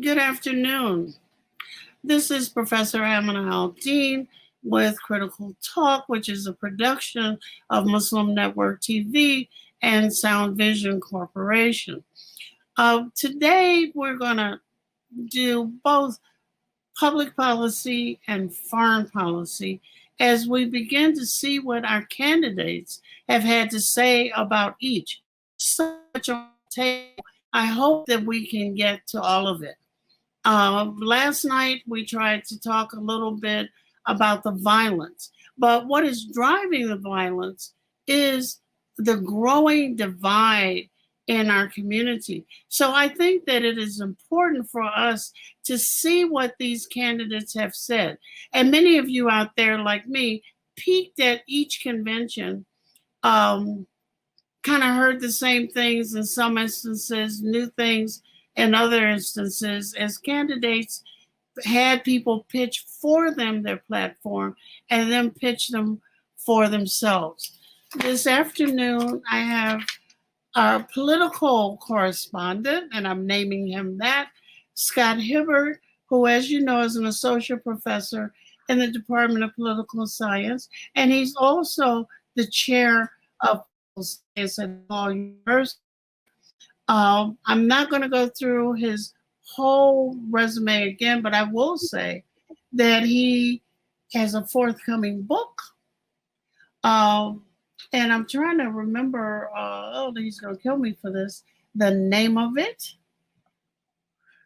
Good afternoon. This is Professor Amina Al-Din with Critical Talk, which is a production of Muslim Network TV and Sound Vision Corporation. Today, we're going to do both public policy and foreign policy as we begin to see what our candidates have had to say about each. So much on the table. I hope that we can get to all of it. Last night, we tried to talk a little bit about the violence, but what is driving the violence is the growing divide in our community. So I think that it is important for us to see what these candidates have said. And many of you out there, like me, peeked at each convention, kind of heard the same things in some instances, new things in other instances, as candidates had people pitch for them their platform and then pitch them for themselves. This afternoon, I have our political correspondent, and I'm naming him that, Scott Hibbert, who, as you know, is an associate professor in the Department of Political Science, and he's also the chair of political science at DePaul University. I'm not going to go through his whole resume again, but I will say that he has a forthcoming book. And I'm trying to remember, he's going to kill me for this, the name of it.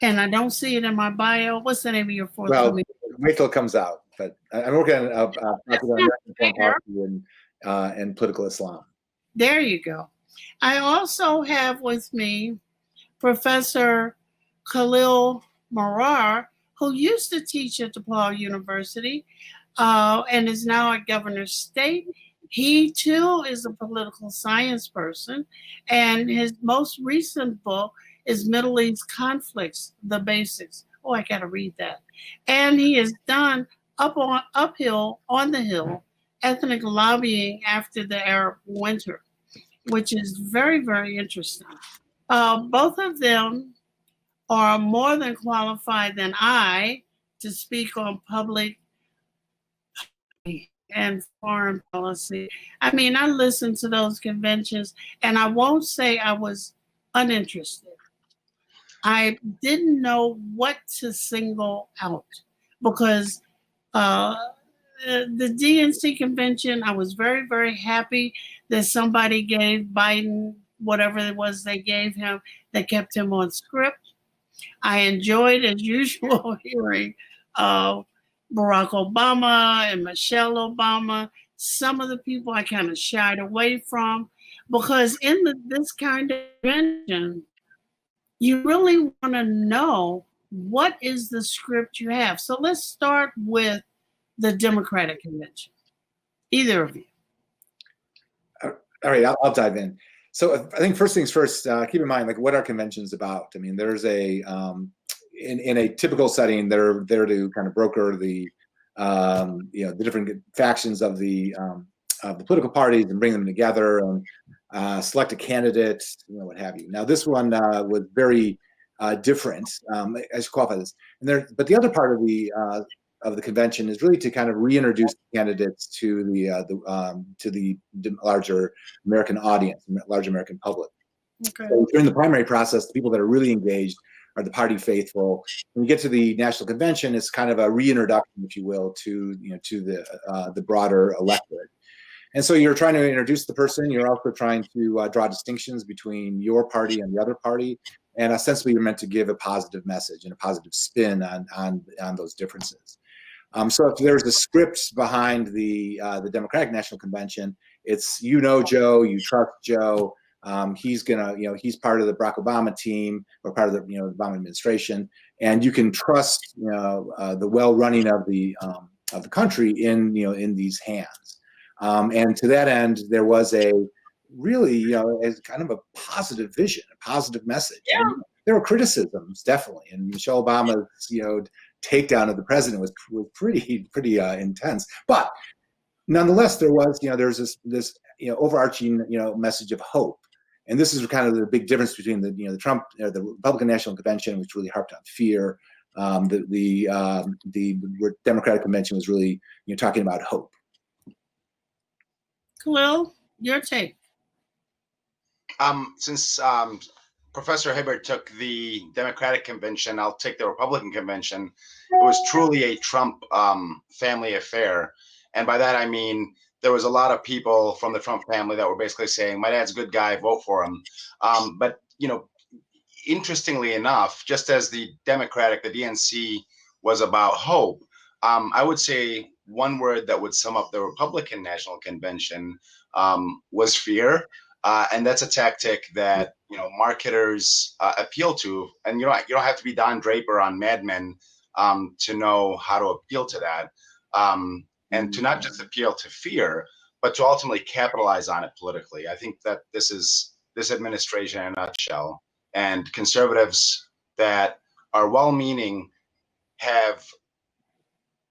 And I don't see it in my bio. What's the name of your forthcoming book? Wait till it comes out. But I'm working on American policy and political Islam. There you go. I also have with me Professor Khalil Marar, who used to teach at DePaul University and is now at Governor's State. He, too, is a political science person, and his most recent book is Middle East Conflicts, The Basics. Oh, I got to read that. And he has done Uphill on the Hill, Ethnic Lobbying After the Arab Winter, which is very, very interesting. Both of them are more than qualified than I to speak on public and foreign policy. I mean, I listened to those conventions, and I won't say I was uninterested. I didn't know what to single out because the DNC convention, I was very, very happy that somebody gave Biden whatever it was they gave him that kept him on script. I enjoyed, as usual, hearing Barack Obama and Michelle Obama. Some of the people I kind of shied away from because in this kind of convention, you really want to know what is the script you have. So let's start with the Democratic convention. Either of you. All right, I'll dive in. So I think first things first, keep in mind like what our convention's about. I mean, there's a in a typical setting, they're there to kind of broker the the different factions of the political parties and bring them together and select a candidate, what have you. Now this one was very different. As you qualify this, but the other part of the convention is really to kind of reintroduce candidates to the larger American audience, larger American public. Okay. So during the primary process, the people that are really engaged are the party faithful. When you get to the national convention, it's kind of a reintroduction, if you will, to the broader electorate. And so you're trying to introduce the person. You're also trying to draw distinctions between your party and the other party, and ostensibly you're meant to give a positive message and a positive spin on those differences. So if there's a script behind the Democratic National Convention, it's Joe, you trust Joe. He's gonna, he's part of the Barack Obama team or part of the the Obama administration, and you can trust the well running of the country in these hands. And to that end, there was a really as kind of a positive vision, a positive message. Yeah. And there were criticisms definitely, and Michelle Obama's takedown of the president was pretty intense, but nonetheless there was there's this overarching message of hope And this is kind of the big difference between the the Trump the Republican National Convention, which really harped on fear. The Democratic Convention was really talking about hope. Khalil, your take. Since Professor Hibbert took the Democratic Convention, I'll take the Republican Convention. It was truly a Trump family affair. And by that, I mean, there was a lot of people from the Trump family that were basically saying, my dad's a good guy, vote for him. But, interestingly enough, just as the DNC was about hope, I would say one word that would sum up the Republican National Convention was fear. And that's a tactic that marketers appeal to, and you don't have to be Don Draper on Mad Men to know how to appeal to that, and to not just appeal to fear, but to ultimately capitalize on it politically. I think that this is this administration in a nutshell, and conservatives that are well-meaning have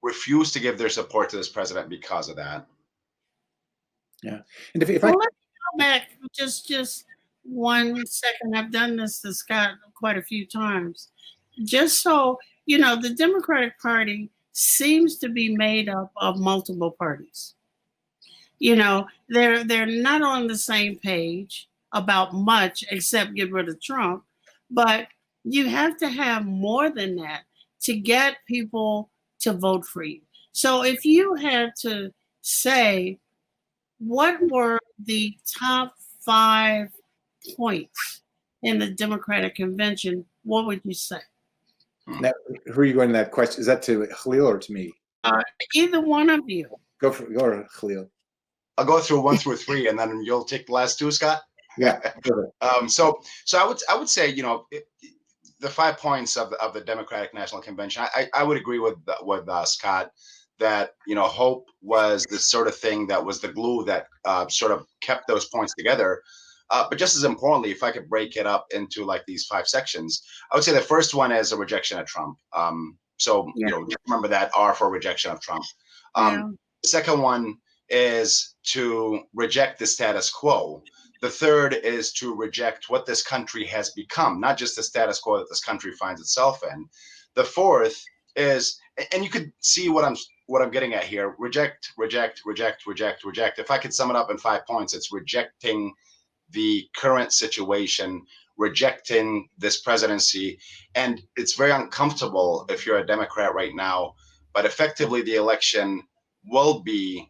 refused to give their support to this president because of that. Yeah, and if Well, let me go back just 1 second. I've done this to Scott quite a few times. Just so the Democratic Party seems to be made up of multiple parties. They're not on the same page about much except get rid of Trump, but you have to have more than that to get people to vote for you. So if you had to say, what were the top 5 points in the Democratic Convention, what would you say? Now, who are you going to that question? Is that to Khalil or to me? Either one of you. Go Khalil. I'll go through 1 through 3, and then you'll take the last 2, Scott. Yeah. So I would say the 5 points of the Democratic National Convention. I would agree with Scott that hope was the sort of thing that was the glue that sort of kept those points together. But just as importantly, if I could break it up into like these 5 sections, I would say the first one is a rejection of Trump. So just remember that R for rejection of Trump. The second one is to reject the status quo. The third is to reject what this country has become, not just the status quo that this country finds itself in. The fourth is, and you could see what I'm getting at here: reject, reject, reject, reject, reject. If I could sum it up in 5 points, it's rejecting the current situation, rejecting this presidency. And it's very uncomfortable if you're a Democrat right now, but effectively the election will be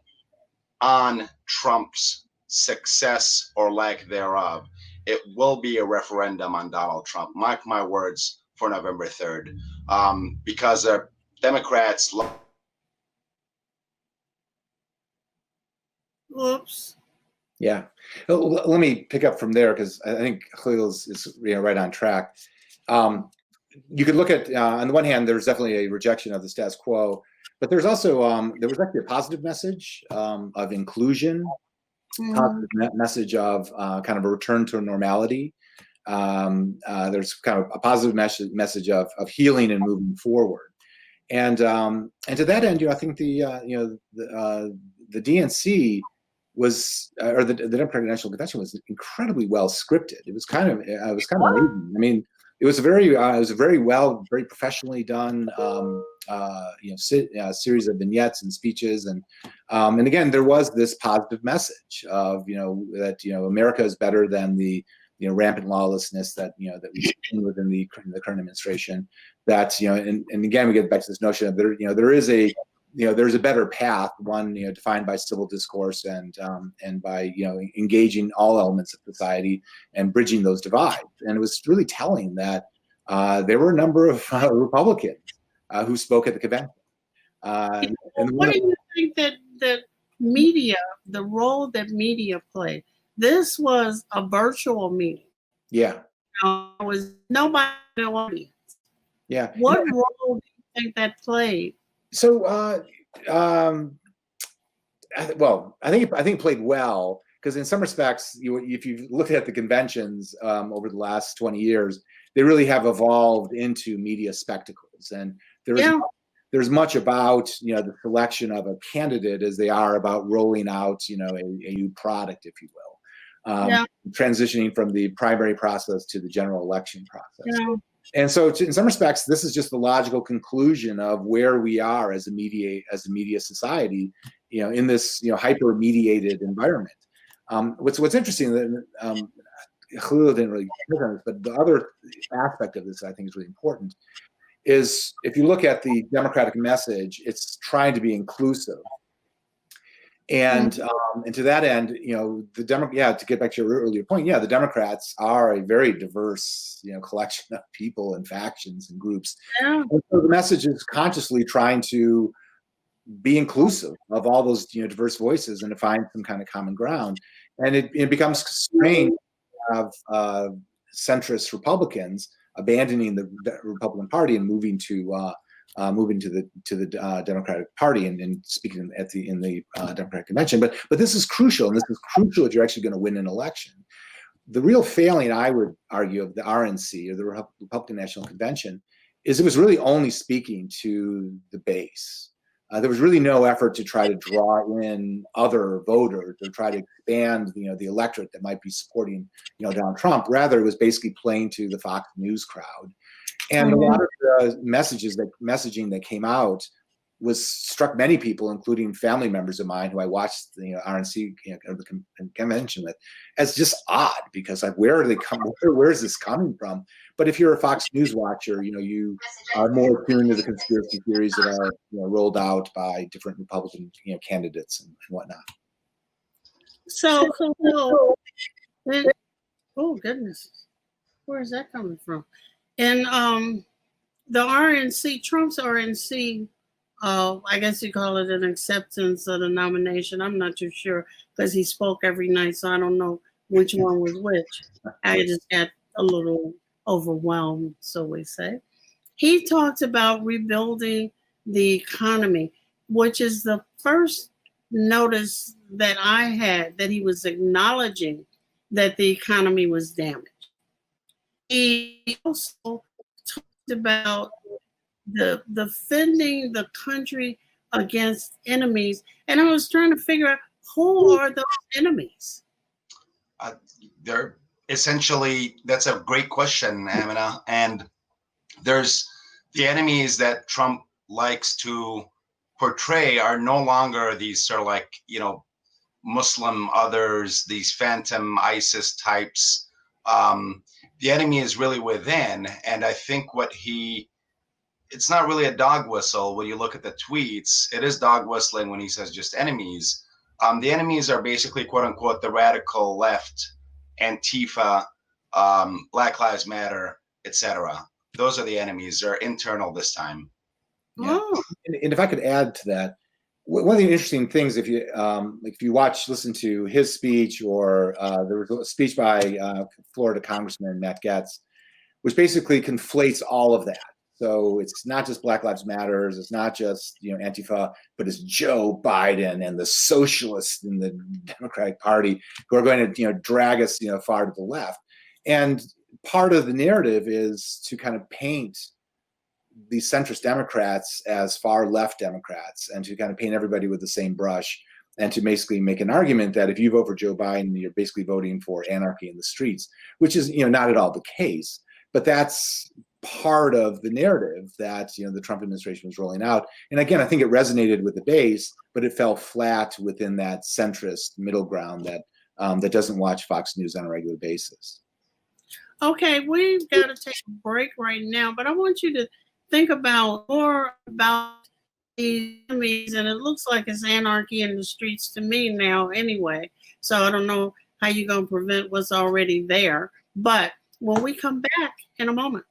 on Trump's success or lack thereof. It will be a referendum on Donald Trump. Mark my words, for November 3rd, because the Democrats. Oops. Yeah, let me pick up from there because I think Khalil is right on track. You could look at on the one hand, there's definitely a rejection of the status quo, but there's also there was actually a positive message of inclusion, positive message of kind of a return to normality. There's kind of a positive message of healing and moving forward, and to that end, I think the DNC was, or the Democratic National Convention was incredibly well scripted. It was kind of amazing. I mean, it was a very very professionally done series of vignettes and speeches, and again there was this positive message of that America is better than the rampant lawlessness that that we've seen within the current administration. That and again we get back to this notion of there is a there's a better path, one defined by civil discourse and by engaging all elements of society and bridging those divides. And it was really telling that there were a number of Republicans who spoke at the convention. And what do you think that media, the role that media played? This was a virtual meeting. Yeah, it was nobody in the audience. Yeah. What role do you think that played? So, well, I think it played well because in some respects, if you look at the conventions over the last 20 years, they really have evolved into media spectacles, and there's much about the selection of a candidate as they are about rolling out a new product, if you will. Yeah. transitioning from the primary process to the general election process. Yeah. And so, in some respects, this is just the logical conclusion of where we are as a media society, in this hyper mediated environment. What's interesting that Khalil didn't really hit on this, but the other aspect of this I think is really important is if you look at the Democratic message, it's trying to be inclusive. And and to that end, to get back to your earlier point, the Democrats are a very diverse, collection of people and factions and groups. Yeah. And so the message is consciously trying to be inclusive of all those diverse voices and to find some kind of common ground. And it becomes strange to have centrist Republicans abandoning the Republican Party and moving to the Democratic Party and speaking in the Democratic Convention. But this is crucial, and this is crucial if you're actually going to win an election. The real failing, I would argue, of the RNC, or the Republican National Convention, is it was really only speaking to the base. There was really no effort to try to draw in other voters or try to expand, the electorate that might be supporting, Donald Trump. Rather, it was basically playing to the Fox News crowd. And a lot of the messaging that came out struck many people, including family members of mine who I watched the RNC the convention with, as just odd, because like, where are they coming? Where is this coming from? But if you're a Fox News watcher, you are more attuned to the conspiracy theories that are rolled out by different Republican candidates and whatnot. So, oh goodness, where is that coming from? And the RNC, Trump's RNC, I guess you call it an acceptance of the nomination. I'm not too sure because he spoke every night, so I don't know which one was which. I just got a little overwhelmed, so we say. He talked about rebuilding the economy, which is the first notice that I had that he was acknowledging that the economy was damaged. He also talked about the defending the country against enemies, and I was trying to figure out who are those enemies. They're essentially, that's a great question, Amina. And there's the enemies that Trump likes to portray are no longer these sort of like Muslim others, these phantom ISIS types. The enemy is really within, and I think it's not really a dog whistle when you look at the tweets. It is dog whistling when he says just enemies. The enemies are basically, quote unquote, the radical left, Antifa, Black Lives Matter, etc. Those are the enemies. They're internal this time. Yeah. Oh. And if I could add to that, one of the interesting things, if you listen to his speech, or there was a speech by Florida Congressman Matt Gaetz, which basically conflates all of that. So it's not just Black Lives Matter, it's not just Antifa, but it's Joe Biden and the socialists in the Democratic Party who are going to drag us far to the left. And part of the narrative is to kind of paint these centrist Democrats as far left Democrats, and to kind of paint everybody with the same brush, and to basically make an argument that if you vote for Joe Biden, you're basically voting for anarchy in the streets, which is not at all the case. But that's part of the narrative that the Trump administration was rolling out. And again, I think it resonated with the base, but it fell flat within that centrist middle ground that that doesn't watch Fox News on a regular basis. Okay, we've got to take a break right now, but I want you to think more about the enemies, and it looks like it's anarchy in the streets to me now anyway. So I don't know how you're going to prevent what's already there. But when we come back in a moment.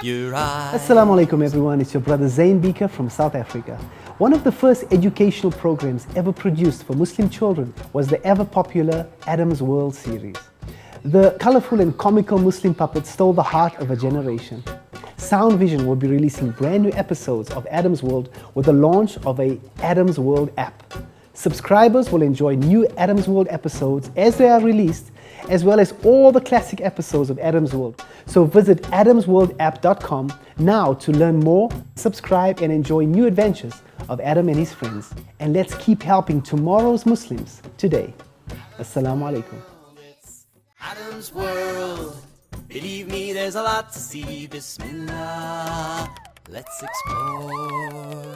your eyes. Assalamu alaikum everyone, it's your brother Zain Bika from South Africa. One of the first educational programs ever produced for Muslim children was the ever popular Adam's World series. The colorful and comical Muslim puppets stole the heart of a generation. Sound Vision will be releasing brand new episodes of Adam's World with the launch of a Adam's World app. Subscribers will enjoy new Adam's World episodes as they are released, as well as all the classic episodes of Adam's World. So visit adamsworldapp.com now to learn more, subscribe and enjoy new adventures of Adam and his friends. And let's keep helping tomorrow's Muslims today. Assalamu alaikum. It's Adam's World. Believe me, there's a lot to see. Bismillah, let's explore.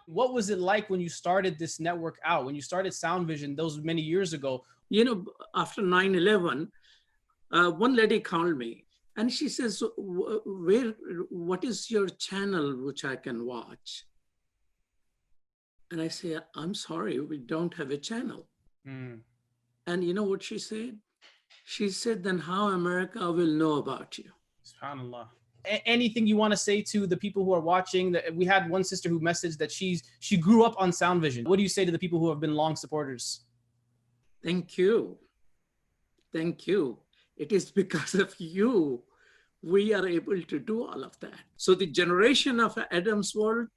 What was it like when you started this network out, when you started Sound Vision those many years ago? You know, after 9/11, one lady called me and she says, what is your channel which I can watch? And I say, I'm sorry, we don't have a channel. And you know what she said? She said, then how America will know about you? SubhanAllah. Anything you want to say to the people who are watching? That we had one sister who messaged that she grew up on Sound Vision. What do you say to the people who have been long supporters? Thank you. Thank you. It is because of you we are able to do all of that. So the generation of Adam's World,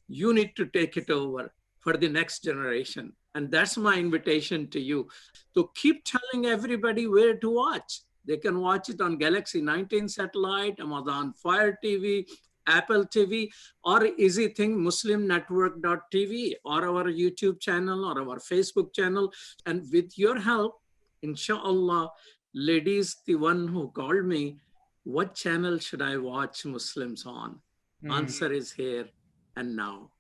you need to take it over for the next generation. And that's my invitation to you. To keep telling everybody where to watch. They can watch it on Galaxy 19 satellite, Amazon Fire TV, Apple TV, or easy thing, muslimnetwork.tv, or our YouTube channel, or our Facebook channel. And with your help, inshallah, ladies, the one who called me, what channel should I watch Muslims on? Answer is here and now.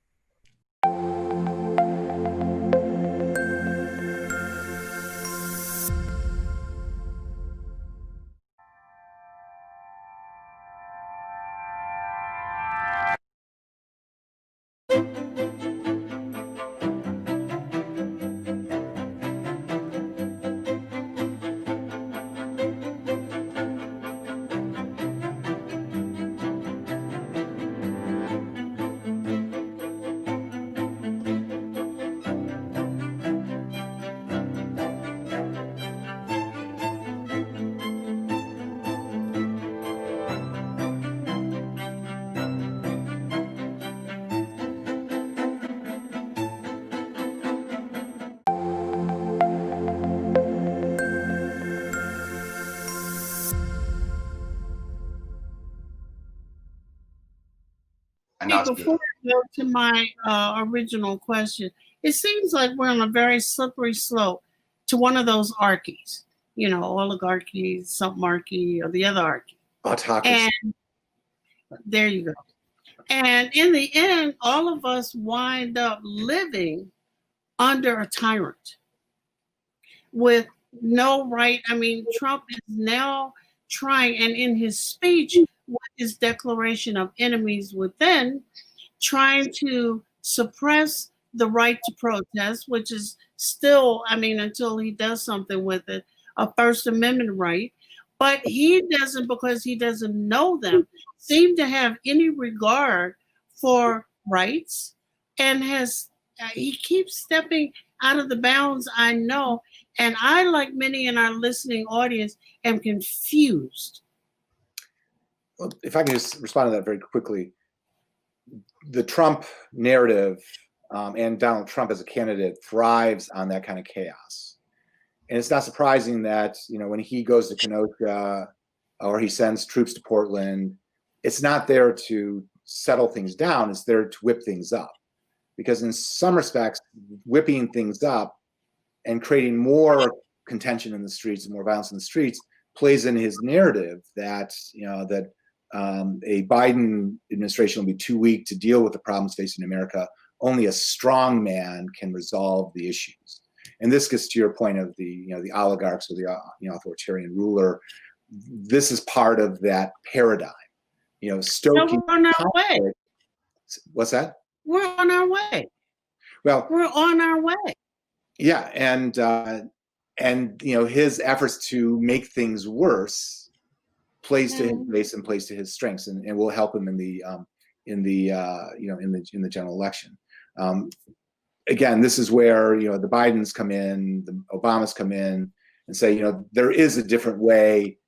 Before I go to my original question, it seems like we're on a very slippery slope to one of those archies, you know, oligarchy, submarchy, or the other archy. Autocracy. And there you go. And in the end, all of us wind up living under a tyrant with no right. I mean, Trump is now trying, and in his speech, with his declaration of enemies within, trying to suppress the right to protest, which is still, I mean, until he does something with it, a First Amendment right. But he doesn't, because he doesn't know them, seem to have any regard for rights, and he keeps stepping out of the bounds, I know. And I, like many in our listening audience, am confused. Well, if I can just respond to that very quickly, the Trump narrative and Donald Trump as a candidate thrives on that kind of chaos. And it's not surprising that, you know, when he goes to Kenosha or he sends troops to Portland, it's not there to settle things down, it's there to whip things up. Because in some respects, whipping things up and creating more contention in the streets and more violence in the streets plays in his narrative that, you know, that a Biden administration will be too weak to deal with the problems facing America. Only a strong man can resolve the issues. And this gets to your point of the, you know, the oligarchs or the authoritarian ruler. This is part of that paradigm. You know, stoking. So we're on our way. What's that? We're on our way. Well, We're on our way. yeah, and his efforts to make things worse plays to his base and plays to his strengths, and will help him in the general election. Again, this is where the Bidens come in, the Obamas come in, and say there is a different way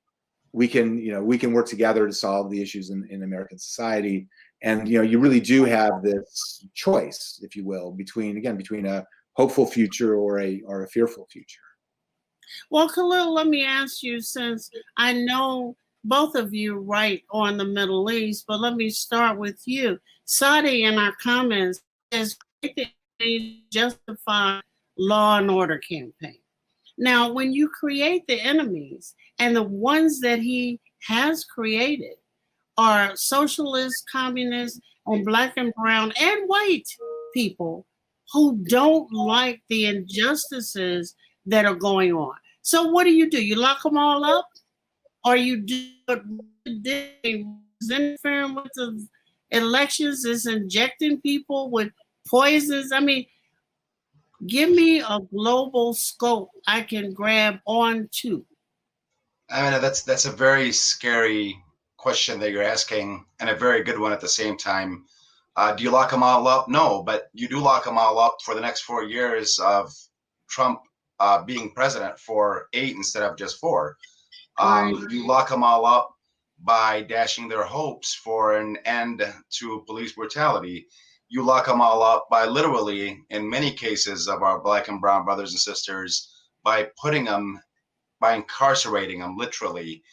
we can work together to solve the issues in American society. And you really do have this choice, if you will, between a hopeful future or a fearful future. Well, Khalil, let me ask you, since I know both of you write on the Middle East, but let me start with you. Saudi, in our comments, says justify law and order campaign. Now, when you create the enemies, and the ones that he has created are socialist, communist, and black and brown and white people who don't like the injustices that are going on. So what do? You lock them all up? Or you do what is interfering with the elections, is injecting people with poisons? I mean, give me a global scope I can grab onto. I mean, that's a very scary question that you're asking, and a very good one at the same time. Do you lock them all up? No, but you do lock them all up for the next 4 years of Trump being president, for 8 instead of just 4. You lock them all up by dashing their hopes for an end to police brutality. You lock them all up by literally, in many cases of our black and brown brothers and sisters, by incarcerating them, literally.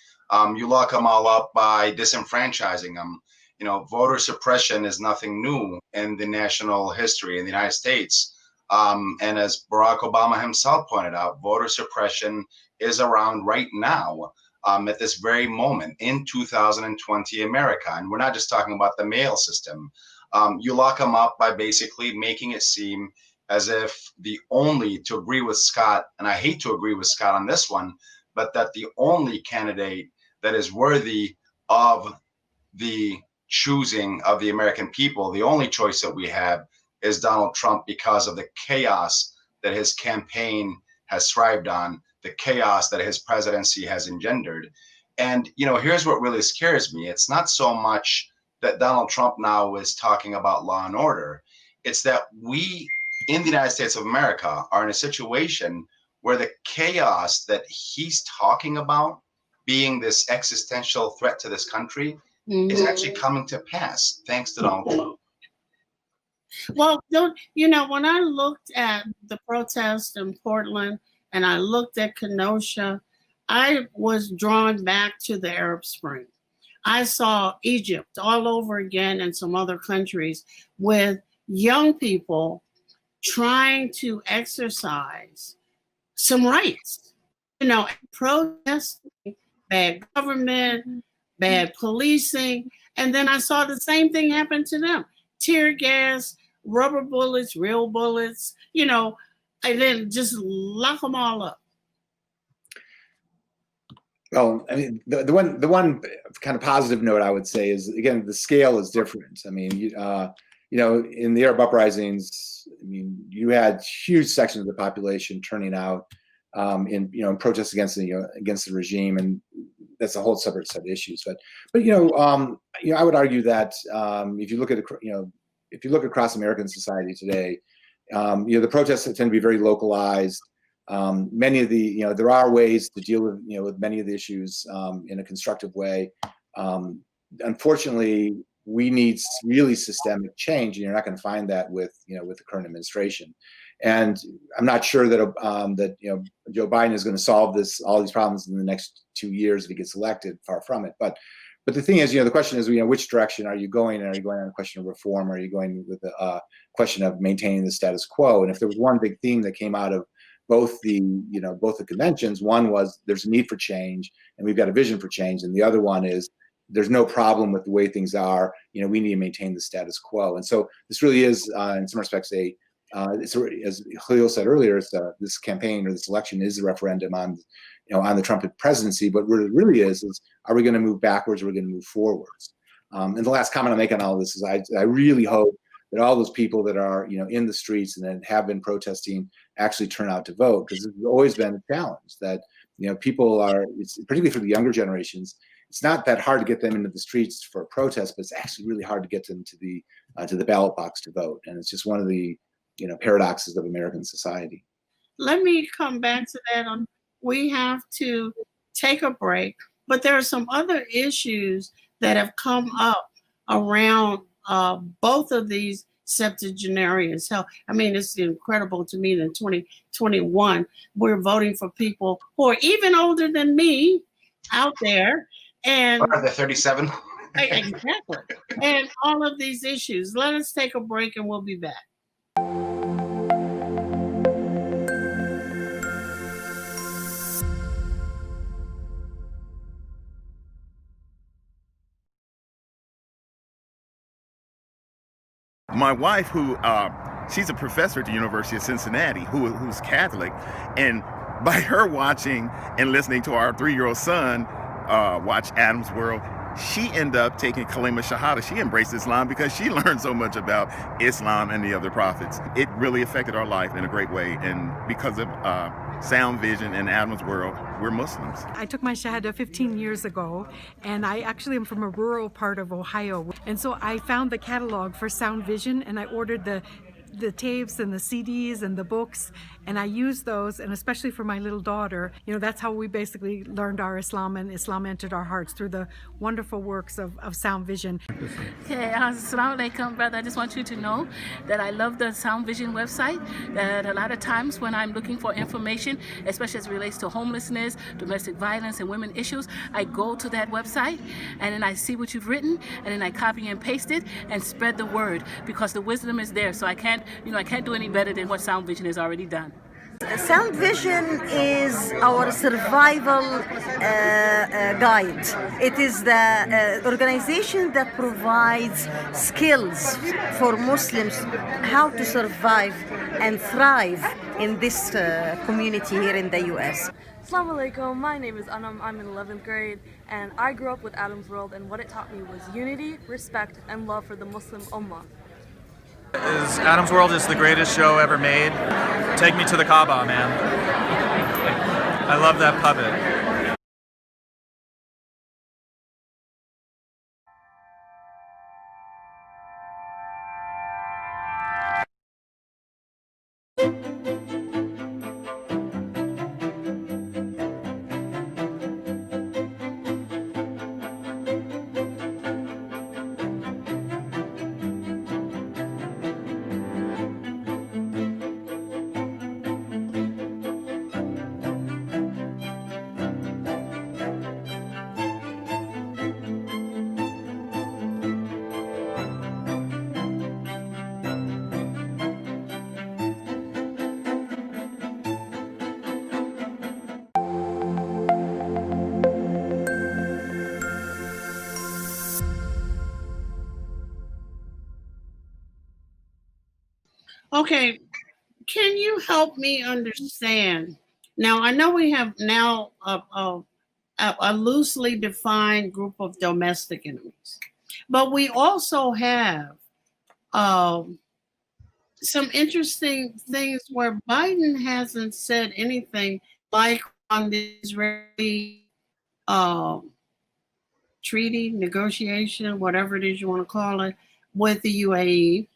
You lock them all up by disenfranchising them. Voter suppression is nothing new in the national history in the United States. And as Barack Obama himself pointed out, voter suppression is around right now, at this very moment in 2020 America. And we're not just talking about the mail system. You lock them up by basically making it seem as if to agree with Scott, and I hate to agree with Scott on this one, but that the only candidate that is worthy of the choosing of the American people, the only choice that we have, is Donald Trump, because of the chaos that his campaign has thrived on, the chaos that his presidency has engendered. And, here's what really scares me. It's not so much that Donald Trump now is talking about law and order. It's that we in the United States of America are in a situation where the chaos that he's talking about being this existential threat to this country is actually coming to pass thanks to Donald Trump. Well, when I looked at the protest in Portland and I looked at Kenosha, I was drawn back to the Arab Spring. I saw Egypt all over again and some other countries with young people trying to exercise some rights, protesting, bad government, bad policing. And then I saw the same thing happen to them. Tear gas, rubber bullets, real bullets, and then just lock them all up. Well, I mean, the one kind of positive note I would say is, again, the scale is different. I mean, in the Arab uprisings, I mean, you had huge sections of the population turning out in protests against the regime, and that's a whole separate set of issues. But I would argue that if you look across American society today, the protests tend to be very localized. Many of there are ways to deal with many of the issues in a constructive way. Unfortunately, we need really systemic change, and you're not going to find that with the current administration. And I'm not sure that Joe Biden is going to solve all these problems in the next 2 years if he gets elected. Far from it. But the thing is, the question is, which direction are you going? Are you going on a question of reform? Or are you going with a question of maintaining the status quo? And if there was one big theme that came out of both the conventions, one was there's a need for change, and we've got a vision for change, and the other one is there's no problem with the way things are. We need to maintain the status quo. And so this really is, in some respects, as Khalil said earlier, this campaign or this election is a referendum on the Trump presidency. But what it really is are we going to move backwards or are we going to move forwards? And the last comment I'll make on all of this is I really hope that all those people that are, you know, in the streets and that have been protesting actually turn out to vote, because it's always been a challenge that, you know, people are, it's particularly for the younger generations, it's not that hard to get them into the streets for a protest, but it's actually really hard to get them to the ballot box to vote. And it's just one of the, you know, paradoxes of American society. Let me come back to that. We have to take a break, but there are some other issues that have come up around both of these septuagenarians. Hell, I mean, it's incredible to me that in 2021, we're voting for people who are even older than me out there. And What are they, 37? exactly. And all of these issues. Let us take a break and we'll be back. My wife, who she's a professor at the University of Cincinnati, who's Catholic, and by her watching and listening to our 3-year-old son watch Adam's World, she ended up taking Kalima Shahada. She embraced Islam because she learned so much about Islam and the other prophets. It really affected our life in a great way, and because of Sound Vision and Adam's World, we're Muslims. I took my Shahada 15 years ago, and I actually am from a rural part of Ohio. And so I found the catalog for Sound Vision, and I ordered the tapes and the CDs and the books, and I used those, and especially for my little daughter, you know, that's how we basically learned our Islam, and Islam entered our hearts through the wonderful works of Sound Vision. Okay, assalamu alaikum, brother. I just want you to know that I love the Sound Vision website, that a lot of times when I'm looking for information, especially as it relates to homelessness, domestic violence, and women issues, I go to that website, and then I see what you've written, and then I copy and paste it, and spread the word, because the wisdom is there, so I can't do any better than what Sound Vision has already done. Sound Vision is our survival guide. It is the organization that provides skills for Muslims how to survive and thrive in this community here in the U.S. Assalamu alaikum, my name is Anam, I'm in 11th grade, and I grew up with Adam's World, and what it taught me was unity, respect, and love for the Muslim Ummah. Adam's World is the greatest show ever made. Take me to the Kaaba, man. I love that puppet. Okay, can you help me understand? Now, I know we have now a loosely defined group of domestic enemies, but we also have some interesting things where Biden hasn't said anything, like on the Israeli treaty, negotiation, whatever it is you want to call it, with the UAE.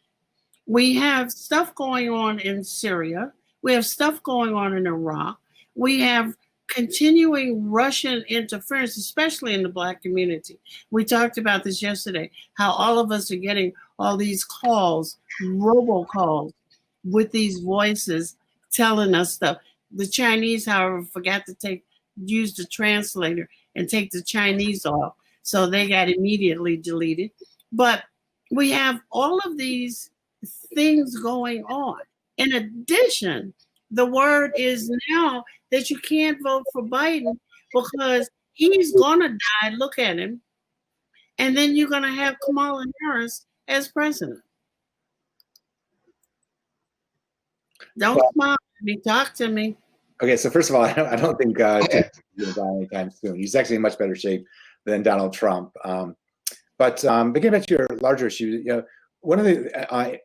We have stuff going on in Syria. We have stuff going on in Iraq. We have continuing Russian interference, especially in the Black community. We talked about this yesterday, how all of us are getting all these calls, robocalls, with these voices telling us stuff. The Chinese, however, forgot to use the translator and take the Chinese off, so they got immediately deleted. But we have all of these things going on. In addition, the word is now that you can't vote for Biden because he's gonna die. Look at him. And then you're gonna have Kamala Harris as president. Don't smile at me, talk to me. Okay, so first of all, I don't think Trump's going to die anytime soon. He's actually in much better shape than Donald Trump. But getting back to your larger issue, one of the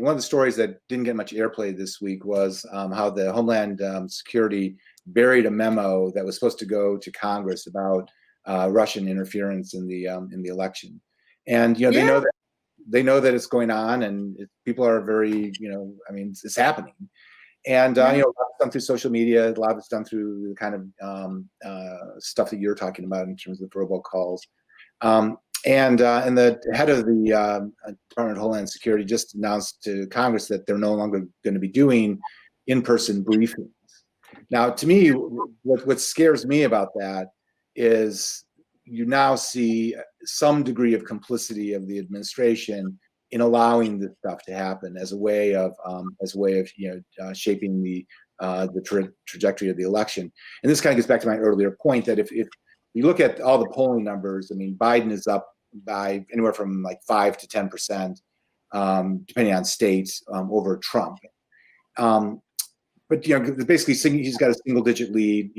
one of the stories that didn't get much airplay this week was how the Homeland Security buried a memo that was supposed to go to Congress about Russian interference in the election, and they know that it's going on, and people are very, I mean, it's happening, and a lot of it's done through social media, a lot of it's done through the kind of stuff that you're talking about in terms of robocalls. And the head of the Department of Homeland Security just announced to Congress that they're no longer going to be doing in-person briefings. Now, to me, what scares me about that is you now see some degree of complicity of the administration in allowing this stuff to happen as a way of shaping the trajectory of the election. And this kind of gets back to my earlier point that if you look at all the polling numbers, I mean, Biden is up by anywhere from like 5 to 10%, depending on states, over Trump. But basically, he's got a single-digit lead,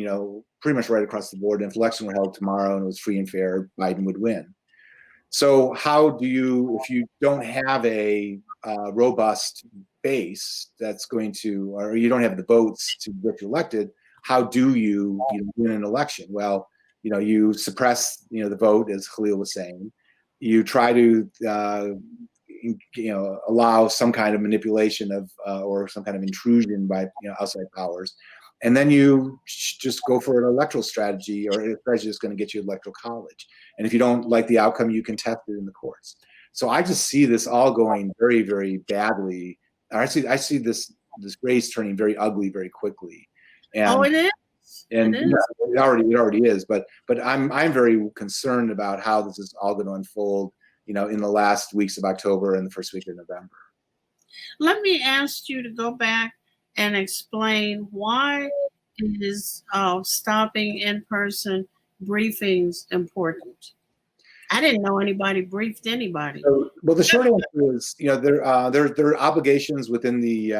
pretty much right across the board. And if the election were held tomorrow and it was free and fair, Biden would win. So how do you, if you don't have a robust base that's going to, or you don't have the votes to get you elected, how do you win an election? Well, you suppress, the vote, as Khalil was saying. You try to, allow some kind of manipulation of, or some kind of intrusion by, outside powers. And then you just go for an electoral strategy, or a strategy that's going to get you electoral college. And if you don't like the outcome, you can test it in the courts. So I just see this all going very, very badly. I see this race turning very ugly very quickly. And, it is. And it already is, but I'm very concerned about how this is all going to unfold, in the last weeks of October and the first week of November. Let me ask you to go back and explain why is stopping in-person briefings important. I didn't know anybody briefed anybody. So, well, the short answer is, there are obligations within the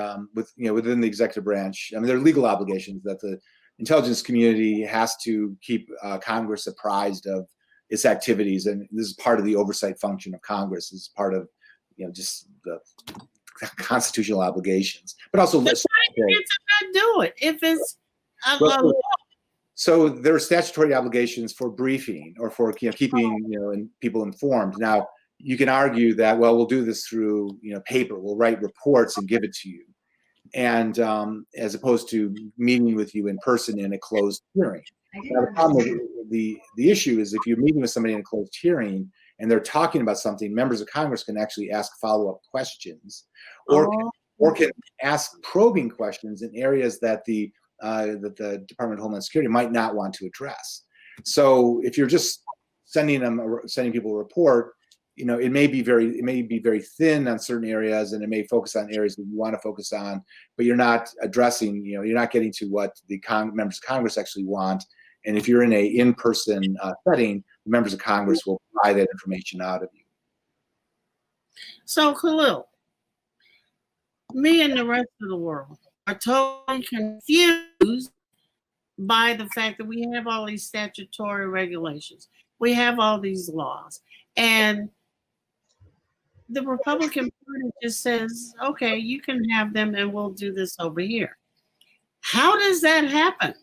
within the executive branch. I mean, there are legal obligations that the intelligence community has to keep Congress apprised of its activities, and this is part of the oversight function of Congress. This is part of, just the constitutional obligations, but also do it if it's so there are statutory obligations for briefing or for keeping people informed. Now you can argue that, well, we'll do this through paper. We'll write reports and give it to you, and as opposed to meeting with you in person in a closed hearing. Now, the problem with the issue is if you're meeting with somebody in a closed hearing and they're talking about something, members of Congress can actually ask follow-up questions, or can ask probing questions in areas that the Department of Homeland Security might not want to address. So if you're just sending people a report, it may be very thin on certain areas, and it may focus on areas that you want to focus on, but you're not addressing, you're not getting to what the members of Congress actually want. And if you're in a in-person setting, members of Congress will pry that information out of you. So, Khalil, me and the rest of the world are totally confused by the fact that we have all these statutory regulations. We have all these laws. And the Republican Party just says, okay, you can have them and we'll do this over here. How does that happen?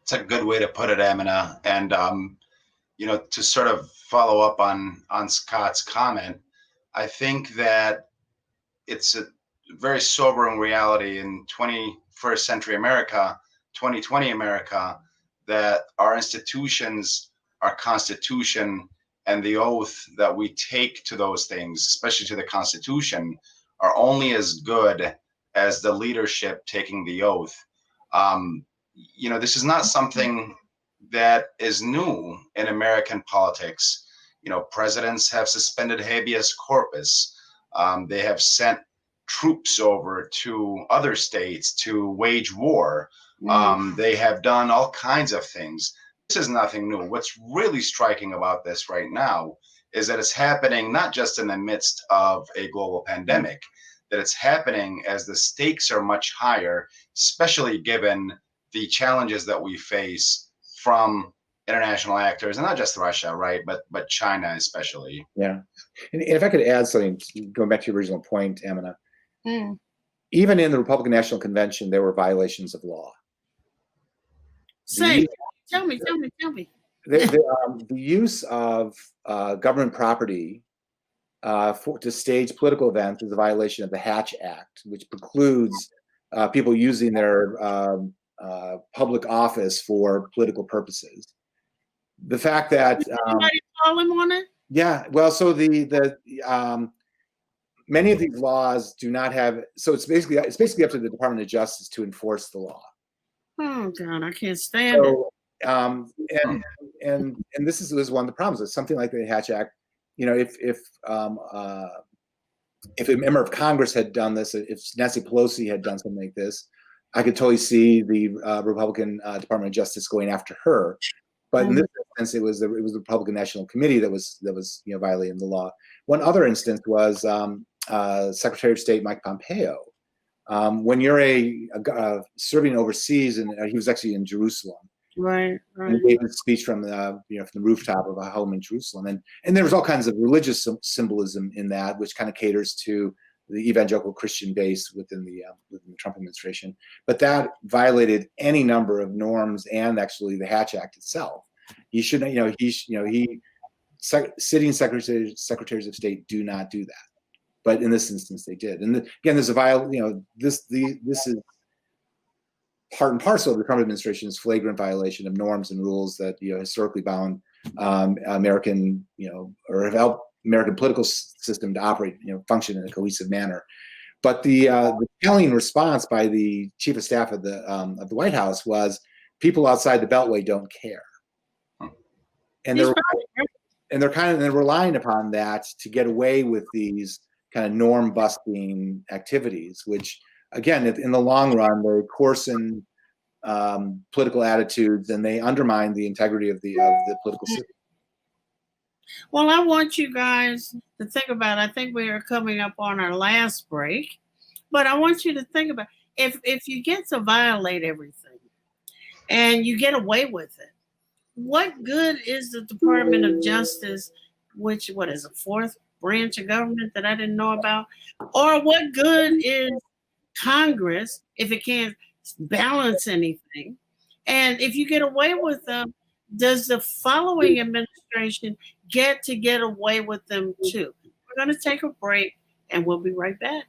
It's a good way to put it, Amina. And, to sort of follow up on Scott's comment, I think that it's a very sobering reality in 21st century America, 2020 America, that our institutions, our Constitution, and the oath that we take to those things, especially to the Constitution, are only as good as the leadership taking the oath. This is not something that is new in American politics. Presidents have suspended habeas corpus. They have sent troops over to other states to wage war. They have done all kinds of things. This is nothing new. What's really striking about this right now is that it's happening not just in the midst of a global pandemic, that it's happening as the stakes are much higher, especially given the challenges that we face from international actors, and not just Russia, right? But China especially. Yeah. And if I could add something, going back to your original point, Amina, even in the Republican National Convention, there were violations of law. Say, tell me. The use of government property to stage political events is a violation of the Hatch Act, which precludes people using their public office for political purposes. The fact that anybody call him on it? yeah, well, so the many of these laws do not have. So it's basically up to the Department of Justice to enforce the law. Oh God, I can't stand it. And this is one of the problems. It's something like the Hatch Act. You know, if a member of Congress had done this, if Nancy Pelosi had done something like this, I could totally see the Republican Department of Justice going after her. But in this instance, it was the Republican National Committee that was violating the law. One other instance was Secretary of State Mike Pompeo. When you're serving overseas, and he was actually in Jerusalem. Right. And he gave a speech from the from the rooftop of a home in Jerusalem, and there was all kinds of religious symbolism in that, which kind of caters to the evangelical Christian base within the Trump administration. But that violated any number of norms and actually the Hatch Act itself. He shouldn't. Sitting secretaries of state do not do that, but in this instance they did. And again, there's a this is part and parcel of the Trump administration's flagrant violation of norms and rules that historically bound American or have helped American political system to operate function in a cohesive manner. But the telling response by the chief of staff of the White House was, people outside the Beltway don't care, and they're relying upon that to get away with these kind of norm busting activities, which again, in the long run, they coarsen political attitudes and they undermine the integrity of the political system. Well, I want you guys to think about, I think we are coming up on our last break, but I want you to think about, if you get to violate everything and you get away with it, what good is the Department of Justice, what is a fourth branch of government that I didn't know about? Or what good is Congress if it can't balance anything? And if you get away with them, does the following administration get away with them too? We're going to take a break and we'll be right back.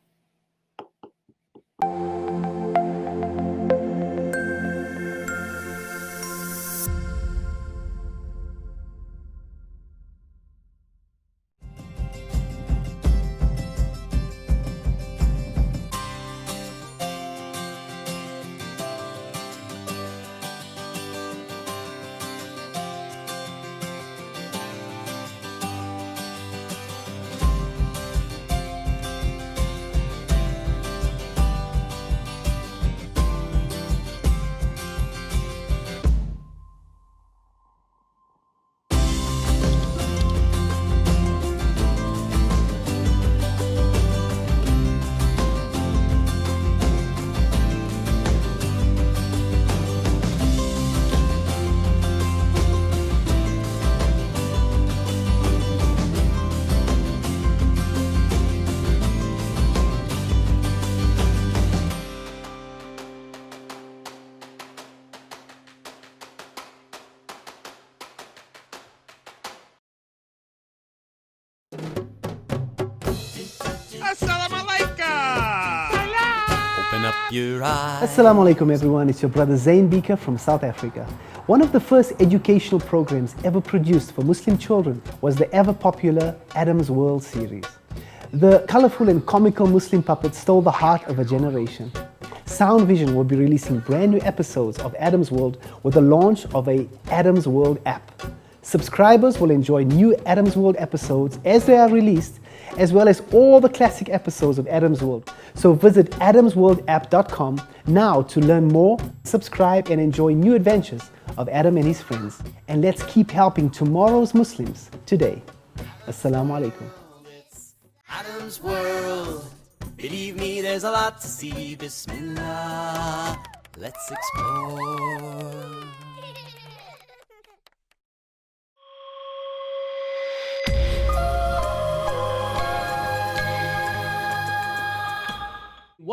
Assalamu alaikum everyone, it's your brother Zain Beaker from South Africa. One of the first educational programs ever produced for Muslim children was the ever popular Adam's World series. The colorful and comical Muslim puppets stole the heart of a generation. Sound Vision will be releasing brand new episodes of Adam's World with the launch of a Adam's World app. Subscribers will enjoy new Adam's World episodes as they are released, as well as all the classic episodes of Adam's World. So visit adamsworldapp.com now to learn more, subscribe and enjoy new adventures of Adam and his friends. And let's keep helping tomorrow's Muslims today. Assalamu alaikum. Adam's World. Believe me, there's a lot to see. Bismillah, let's explore.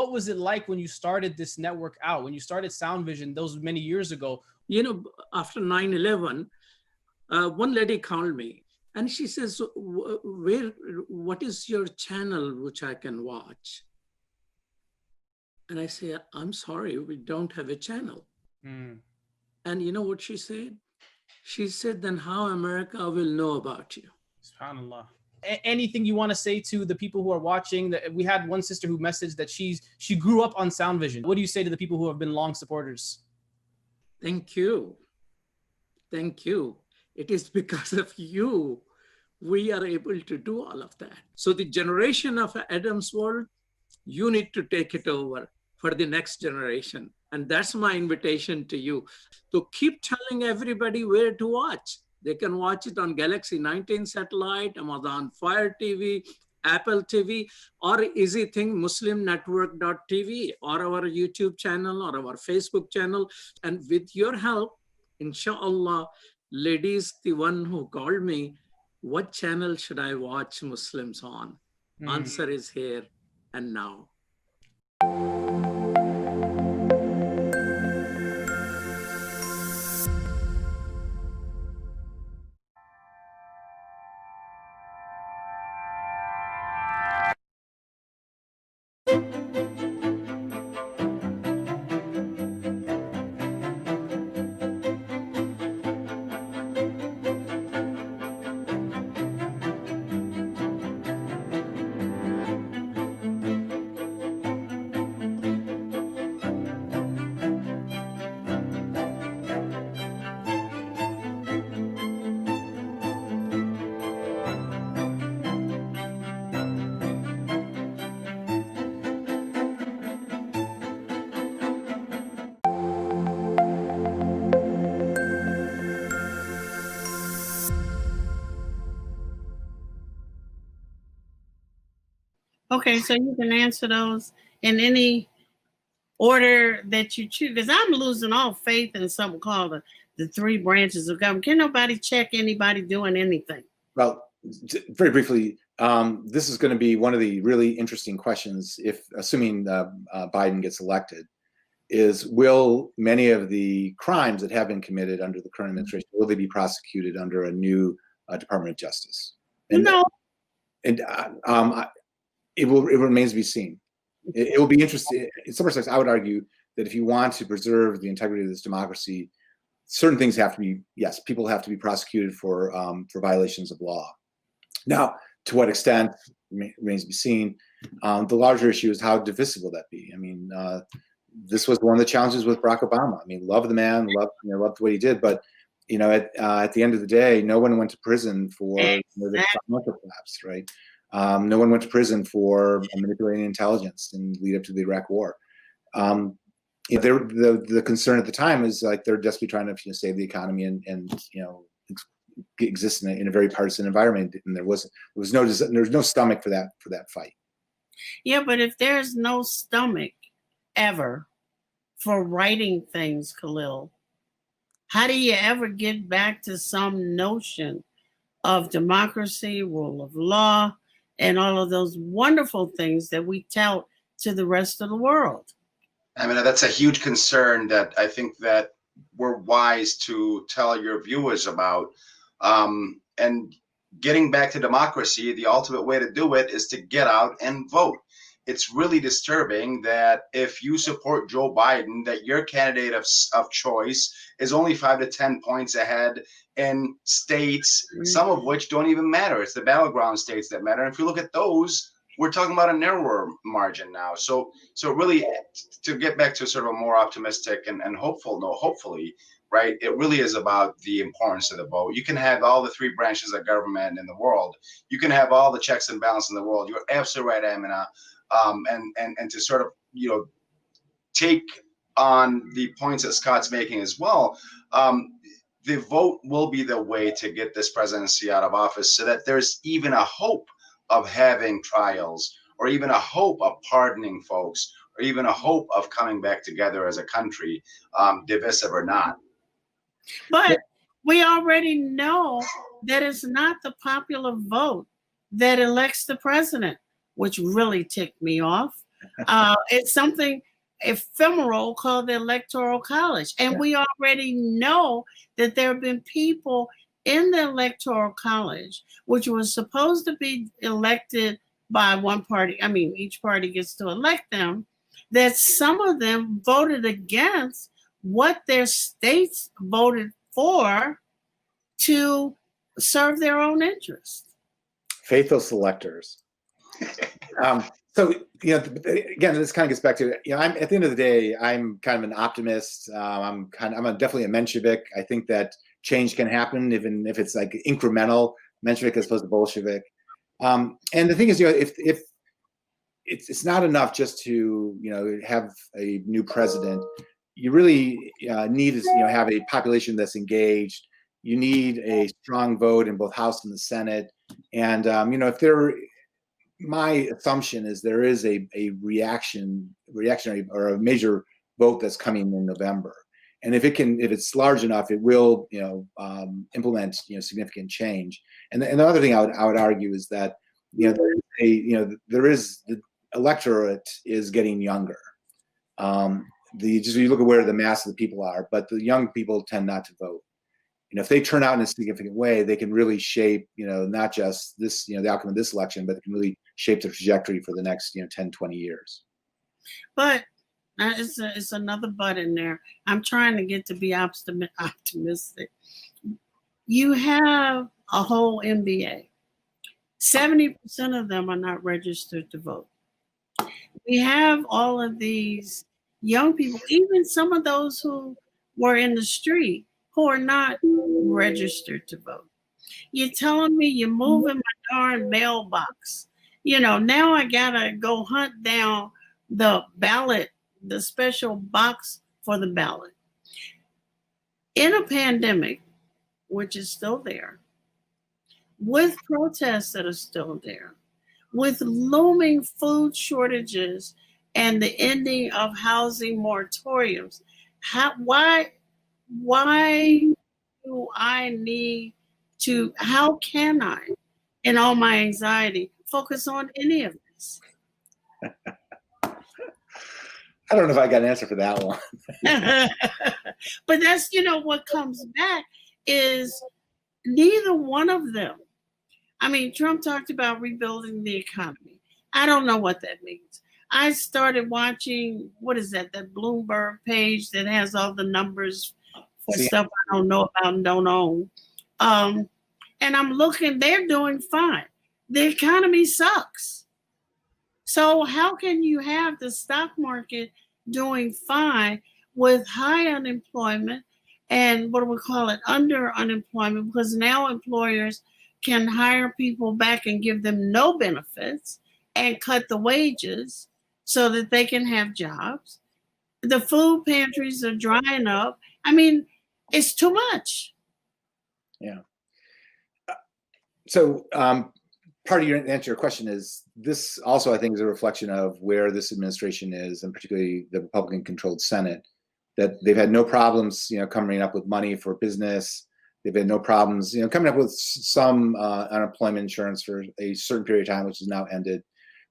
What was it like when you started this network out, when you started Sound Vision those many years ago? You know, after 9/11, one lady called me and she says, what is your channel which I can watch? And I say, I'm sorry, we don't have a channel. And you know what she said? She said, then how America will know about you? SubhanAllah. Anything you want to say to the people who are watching? That we had one sister who messaged that she grew up on Sound Vision. What do you say to the people who have been long supporters? Thank you. Thank you. It is because of you we are able to do all of that. So the generation of Adam's world, you need to take it over for the next generation. And that's my invitation to you. So keep telling everybody where to watch. They can watch it on Galaxy 19 satellite, Amazon Fire TV, Apple TV, or EasyThing MuslimNetwork.tv, or our YouTube channel, or our Facebook channel. And with your help, inshallah, ladies, the one who called me, what channel should I watch Muslims on? Answer is here and now. Okay, so you can answer those in any order that you choose, because I'm losing all faith in something called the three branches of government. Can nobody check anybody doing anything? Well, very briefly, this is going to be one of the really interesting questions, if assuming Biden gets elected, is will many of the crimes that have been committed under the current administration, will they be prosecuted under a new Department of Justice? And, no. And it remains to be seen. It will be interesting. In some respects, I would argue that if you want to preserve the integrity of this democracy, certain things have to be, yes, people have to be prosecuted for violations of law. Now, to what extent remains to be seen. The larger issue is how divisible that be. I mean, this was one of the challenges with Barack Obama. I mean, love the man, loved what he did, but at the end of the day, no one went to prison for the financial collapse, right? No one went to prison for manipulating intelligence and lead up to the Iraq War. The concern at the time is like they're desperately trying to save the economy and exist in a very partisan environment, and there was no stomach for that fight. Yeah, but if there's no stomach ever for writing things, Khalil, how do you ever get back to some notion of democracy, rule of law, and all of those wonderful things that we tout to the rest of the world? I mean, that's a huge concern that I think that we're wise to tell your viewers about. And getting back to democracy, the ultimate way to do it is to get out and vote. It's really disturbing that if you support Joe Biden, that your candidate of choice is only 5 to 10 points ahead in states, some of which don't even matter. It's the battleground states that matter. And if you look at those, we're talking about a narrower margin now. So really, to get back to sort of a more optimistic and hopefully, right, it really is about the importance of the vote. You can have all the three branches of government in the world. You can have all the checks and balances in the world. You're absolutely right, Amina. And to sort of, take on the points that Scott's making as well, the vote will be the way to get this presidency out of office so that there's even a hope of having trials, or even a hope of pardoning folks, or even a hope of coming back together as a country, divisive or not. But we already know that it's not the popular vote that elects the president, which really ticked me off. It's something ephemeral called the Electoral College. And we already know that there have been people in the Electoral College, which was supposed to be elected by one party. I mean, each party gets to elect them, that some of them voted against what their states voted for to serve their own interests. Faithful selectors. So, you know, again, this kind of gets back to, you know, I'm at the end of the day, I'm kind of an optimist. I'm definitely a Menshevik. I think that change can happen, even if it's like incremental, Menshevik as opposed to Bolshevik. And the thing is, you know, if it's not enough just to, you know, have a new president, you really need to, you know, have a population that's engaged. You need a strong vote in both House and the Senate. And, you know, my assumption is there is a reactionary or a major vote that's coming in November. And if it's large enough, it will, you know, implement, you know, significant change. And the other thing I would argue is that, you know, the electorate is getting younger. You look at where the mass of the people are, but the young people tend not to vote. You know, if they turn out in a significant way, they can really shape, you know, not just this, you know, the outcome of this election, but it can really shape the trajectory for the next, you know, 10, 20 years. But it's another but in there. I'm trying to get to be optimistic. You have a whole NBA. 70% of them are not registered to vote. We have all of these young people, even some of those who were in the street, who are not registered to vote. You're telling me you're moving my darn mailbox. You know, now I gotta go hunt down the ballot, the special box for the ballot. In a pandemic, which is still there, with protests that are still there, with looming food shortages and the ending of housing moratoriums, why do I need to, how can I, in all my anxiety, focus on any of this? I don't know if I got an answer for that one. But that's, you know, what comes back is neither one of them. I mean, Trump talked about rebuilding the economy. I don't know what that means. I started watching, what is that Bloomberg page that has all the numbers for stuff I don't know about and don't own. And I'm looking, they're doing fine. The economy sucks. So how can you have the stock market doing fine with high unemployment and what do we call it, under unemployment? Because now employers can hire people back and give them no benefits and cut the wages so that they can have jobs. The food pantries are drying up. I mean, it's too much. Yeah. So part of your answer to your question is this also, I think, is a reflection of where this administration is, and particularly the Republican-controlled Senate, that they've had no problems, you know, coming up with money for business. They've had no problems, you know, coming up with some unemployment insurance for a certain period of time, which has now ended.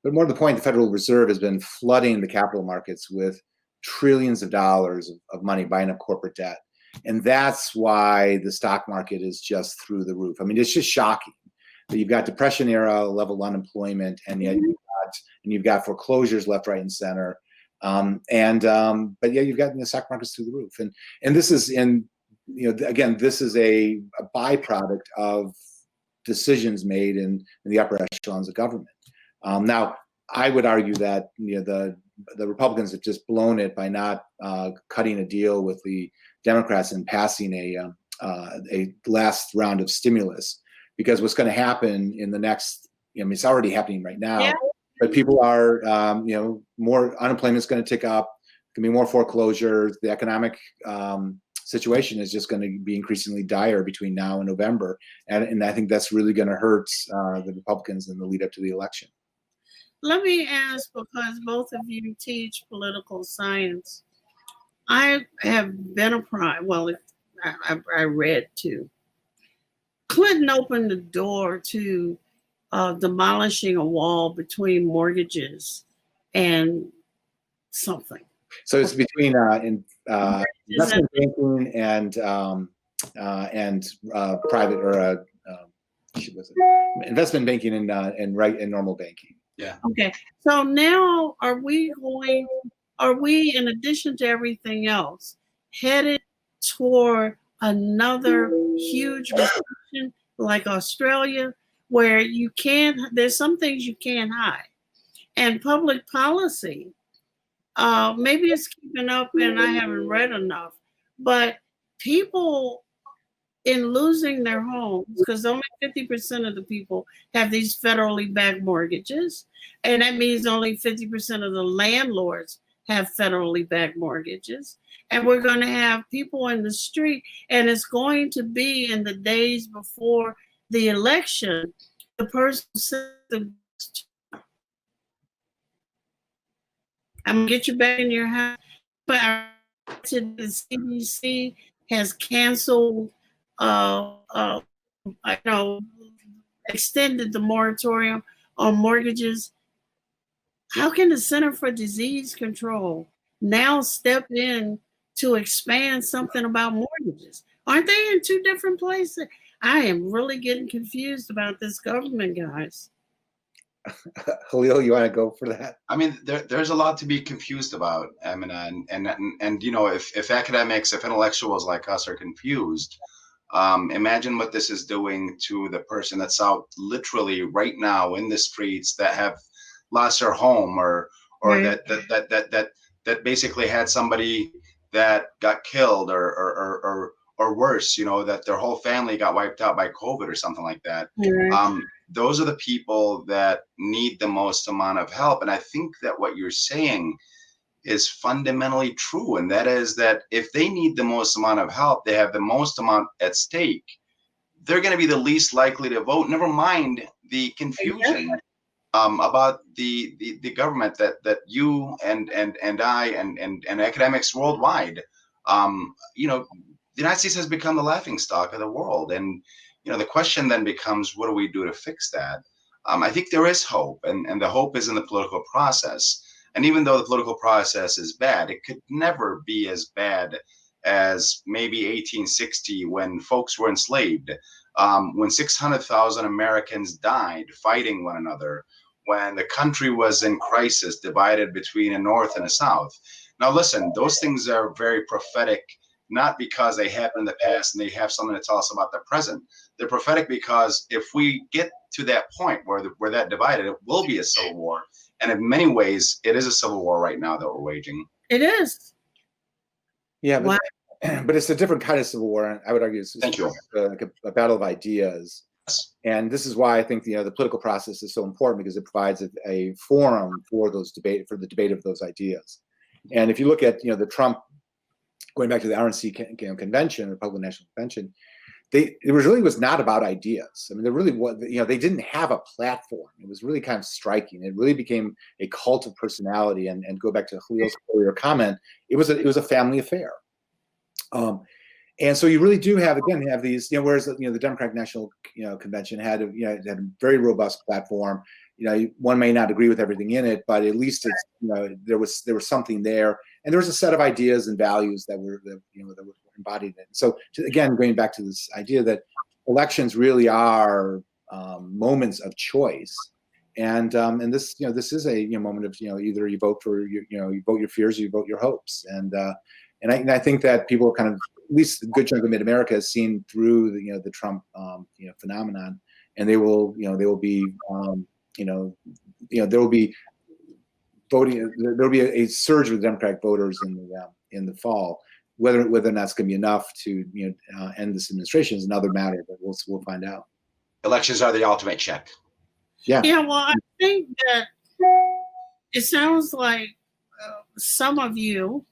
But more to the point, the Federal Reserve has been flooding the capital markets with trillions of dollars of money, buying up corporate debt. And that's why the stock market is just through the roof. I mean, it's just shocking that you've got depression era level unemployment, and yet you've got foreclosures left, right, and center. But yeah, you've got the stock markets through the roof. And this is again, this is a byproduct of decisions made in the upper echelons of government. Now, I would argue that, you know, the Republicans have just blown it by not cutting a deal with the Democrats and passing a last round of stimulus, because what's going to happen in the next, I mean, it's already happening right now, yeah. But people are, you know, more unemployment is going to tick up, going to be more foreclosures. The economic situation is just going to be increasingly dire between now and November. And I think that's really going to hurt the Republicans in the lead up to the election. Let me ask, because both of you teach political science, I have been apprised, well, I read too. Clinton opened the door to demolishing a wall between mortgages and something. So it's between investment banking and private or investment banking and normal banking. Yeah. Okay. So now are we, in addition to everything else, headed toward another huge recession like Australia, where there's some things you can't hide? And public policy, maybe it's keeping up and I haven't read enough, but people in losing their homes, because only 50% of the people have these federally backed mortgages, and that means only 50% of the landlords have federally backed mortgages. And we're going to have people in the street, and it's going to be in the days before the election, the person said, I'm going to get you back in your house. But the CDC has canceled, extended the moratorium on mortgages. How can the Center for Disease Control now step in to expand something about mortgages? Aren't they in two different places? I am really getting confused about this government, guys. Khalil, you want to go for that? I mean, there's a lot to be confused about, Amina, and you know, if academics, if intellectuals like us are confused, imagine what this is doing to the person that's out literally right now in the streets that have lost their home, or Right. that basically had somebody that got killed, or worse, you know, that their whole family got wiped out by COVID or something like that. Right. Those are the people that need the most amount of help. And I think that what you're saying is fundamentally true. And that is that if they need the most amount of help, they have the most amount at stake, they're going to be the least likely to vote. Never mind the confusion about the government that you and I and academics worldwide, you know, the United States has become the laughingstock of the world. And you know, the question then becomes, what do we do to fix that? I think there is hope, and the hope is in the political process. And even though the political process is bad, it could never be as bad as maybe 1860 when folks were enslaved, when 600,000 Americans died fighting one another, when the country was in crisis, divided between a North and a South. Now, listen, those things are very prophetic, not because they happened in the past and they have something to tell us about the present. They're prophetic because if we get to that point where that divided, it will be a civil war. And in many ways, it is a civil war right now that we're waging. It is. Yeah, but it's a different kind of civil war. And I would argue it's Thank you. like a battle of ideas. And this is why I think the political process is so important, because it provides a forum for the debate of those ideas. And if you look at the Trump, going back to the RNC convention, the Republican National Convention, it really was not about ideas. I mean, there really was, they didn't have a platform. It was really kind of striking. It really became a cult of personality. And go back to Khalil's earlier comment, it was a family affair. And so you really do have these, whereas the Democratic National Convention had a very robust platform. One may not agree with everything in it, but at least it's there was something there, and there was a set of ideas and values that were embodied in it. So again, going back to this idea that elections really are moments of choice, and this is a moment of either you vote for you vote your fears or you vote your hopes, and I think that people kind of, at least a good chunk of mid-America, has seen through the Trump phenomenon, and they will be there will be voting. There will be a surge of Democratic voters in the fall. Whether or not that's going to be enough to end this administration is another matter, but we'll find out. Elections are the ultimate check. Yeah. Yeah. Well, I think that it sounds like some of you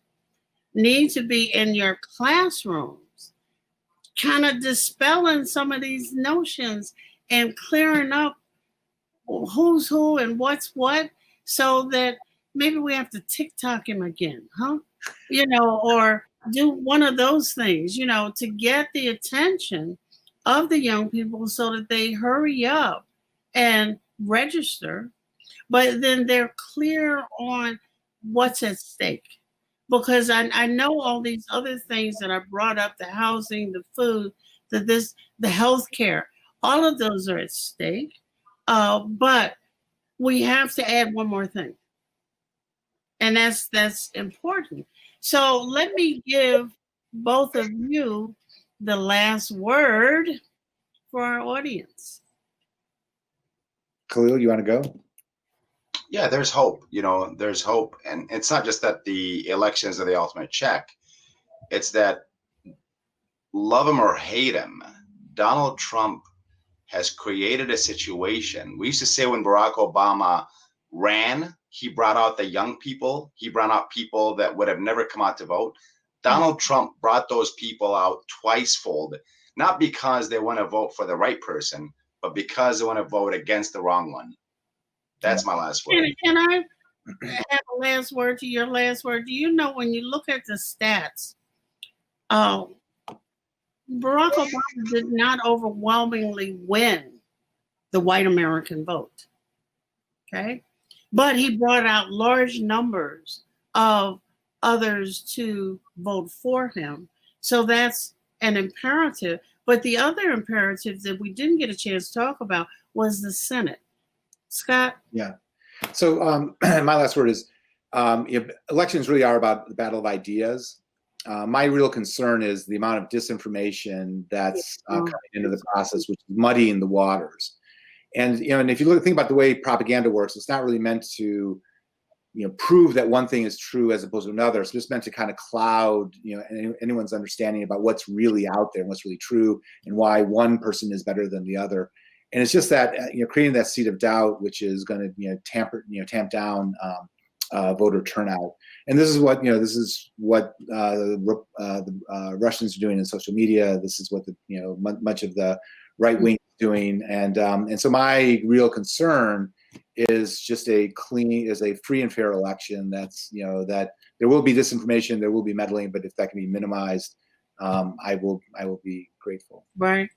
need to be in your classrooms, kind of dispelling some of these notions and clearing up who's who and what's what, so that maybe we have to TikTok him again, huh? Or do one of those things, to get the attention of the young people so that they hurry up and register. but then they're clear on what's at stake. Because I know all these other things that I brought up, the housing, the food, the healthcare, all of those are at stake. But we have to add one more thing. And that's important. So let me give both of you the last word for our audience. Khalil, you want to go? Yeah, there's hope. There's hope. And it's not just that the elections are the ultimate check. It's that, love him or hate him, Donald Trump has created a situation. We used to say when Barack Obama ran, he brought out the young people. He brought out people that would have never come out to vote. Donald Trump brought those people out twice-fold, not because they want to vote for the right person, but because they want to vote against the wrong one. That's my last word. Can I have a last word to your last word? Do you know, when you look at the stats, Barack Obama did not overwhelmingly win the white American vote, okay? But he brought out large numbers of others to vote for him. So that's an imperative. But the other imperative that we didn't get a chance to talk about was the Senate. Scott? Yeah. So my last word is, elections really are about the battle of ideas. My real concern is the amount of disinformation that's coming into the process, which is muddying the waters. And and if you think about the way propaganda works, it's not really meant to prove that one thing is true as opposed to another. It's just meant to kind of cloud anyone's understanding about what's really out there and what's really true and why one person is better than the other. And it's just that creating that seed of doubt, which is going to tamp down voter turnout. And this is what the Russians are doing in social media. This is what much of the right wing is doing. And so my real concern is just a free and fair election. That's that there will be disinformation, there will be meddling, but if that can be minimized, I will be grateful. Right.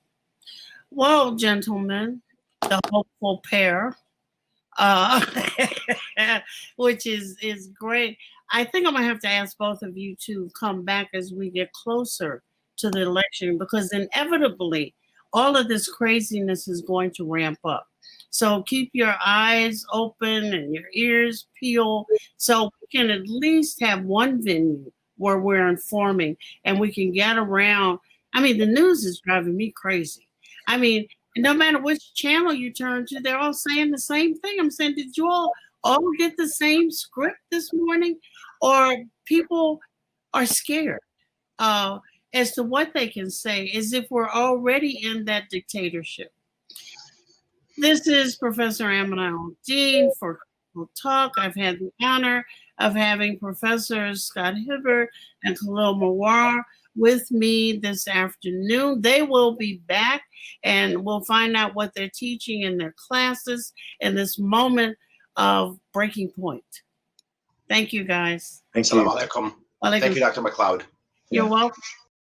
Well, gentlemen, the hopeful pair, which is great. I think I'm gonna have to ask both of you to come back as we get closer to the election, because inevitably all of this craziness is going to ramp up. So keep your eyes open and your ears peeled, so we can at least have one venue where we're informing and we can get around. I mean, the news is driving me crazy. I mean, no matter which channel you turn to, they're all saying the same thing. I'm saying, did you all get the same script this morning? Or people are scared as to what they can say, as if we're already in that dictatorship. This is Professor Amina Al-Din for Critical Talk. I've had the honor of having Professors Scott Hibbert and Khalil Mawar with me this afternoon. They will be back and we'll find out what they're teaching in their classes in this moment of breaking point. Thank you, guys. Thank you. Assalamu alaikum. Thank you, Dr. McLeod. You're welcome.